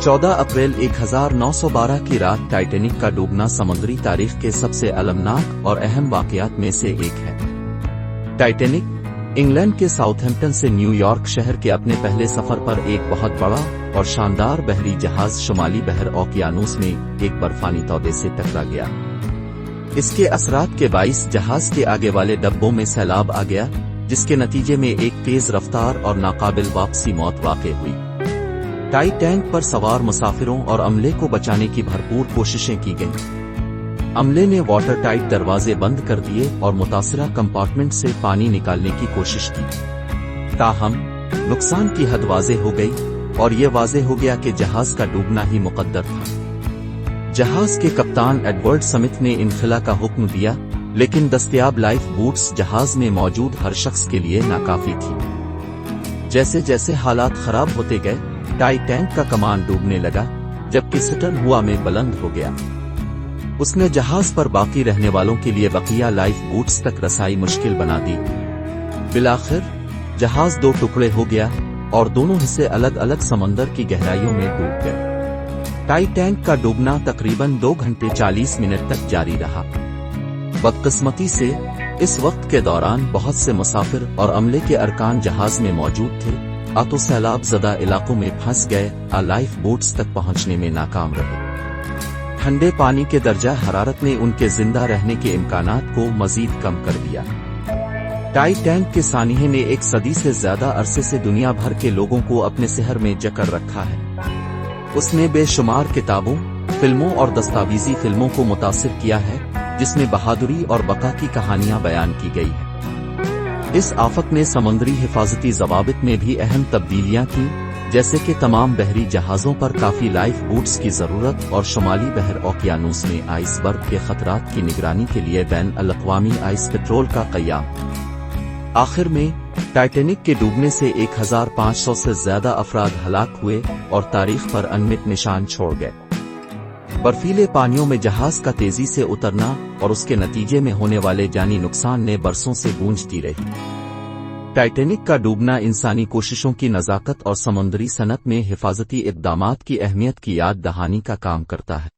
14 अप्रैल 1912 की रात टाइटैनिक का डूबना समुद्री तारीख के सबसे अलमनाक और अहम वाकयात में से एक है। टाइटैनिक इंग्लैंड के साउथहैम्पटन से न्यूयॉर्क शहर के अपने पहले सफर पर एक बहुत बड़ा और शानदार बहरी जहाज शुमाली बहर ओकियानूस में एक बर्फानी तौदे से टकरा गया। इसके असरात के बाइस जहाज के आगे वाले डब्बों में सैलाब आ गया, जिसके नतीजे में एक तेज रफ्तार और नाकाबिल वापसी मौत वाक़ई हुई। टाइटैनिक पर सवार मुसाफिरों और अमले को बचाने की भरपूर कोशिशें की गईं। अमले ने वाटर टाइट दरवाजे बंद कर दिए और मुतासिरा कंपार्टमेंट से पानी निकालने की कोशिश की। ताहम नुकसान की हद वाज़ेह हो गई और ये वाज़ेह हो गया कि जहाज का डूबना ही मुक़द्दर था। जहाज के कप्तान एडवर्ड स्मिथ ने इनखला का हुक्म दिया, लेकिन दस्तयाब लाइफ बूट्स जहाज में मौजूद हर शख्स के लिए नाकाफी थी। जैसे जैसे हालात खराब होते गए, टाइटैनिक का कमान डूबने लगा, जबकि स्टर्न हुआ में बुलंद हो गया। उसने जहाज पर बाकी रहने वालों के लिए बकिया लाइफ बूट्स तक रसाई मुश्किल बना दी। बिलाखिर जहाज दो टुकड़े हो गया और दोनों हिस्से अलग अलग समंदर की गहराइयों में डूब गए। टाइटैनिक का डूबना तकरीबन 2 घंटे 40 मिनट तक जारी रहा। बदकिस्मती से इस वक्त के दौरान बहुत से मुसाफिर और अमले के अरकान जहाज में मौजूद थे, तो सैलाब ज़दा इलाकों में फंस गए, लाइफ बोट्स तक पहुंचने में नाकाम रहे। ठंडे पानी के दर्जा हरारत ने उनके जिंदा रहने के इम्कानात को मजीद कम कर दिया। टाइटैनिक के सानिहे ने एक सदी से ज्यादा अरसे से दुनिया भर के लोगों को अपने सिहर में जकड़ रखा है। उसने बेशुमार किताबों, फिल्मों और दस्तावेजी फिल्मों को मुतासिर किया है, जिसमें बहादुरी और बका की कहानियां बयान की गई है। इस आफत ने समुद्री हिफाजती जवाबित में भी अहम तब्दीलियां की, जैसे कि तमाम बहरी जहाजों पर काफी लाइफ बूट्स की जरूरत और शुमाली बहर ओकियानूस में आइसबर्ग के खतरात की निगरानी के लिए बैन अल-अक़वामी आइस पेट्रोल का क़याम। आखिर में टाइटैनिक के डूबने से 1500 से ज्यादा अफराद हलाक हुए और तारीख पर अनमिट निशान छोड़ गए। बर्फीले पानियों में जहाज का तेजी से उतरना और उसके नतीजे में होने वाले जानी नुकसान ने बरसों से गूंजती रही। टाइटैनिक का डूबना इंसानी कोशिशों की नज़ाकत और समुद्री सनत में हिफाजती इक़दामात की अहमियत की याद दहानी का काम करता है।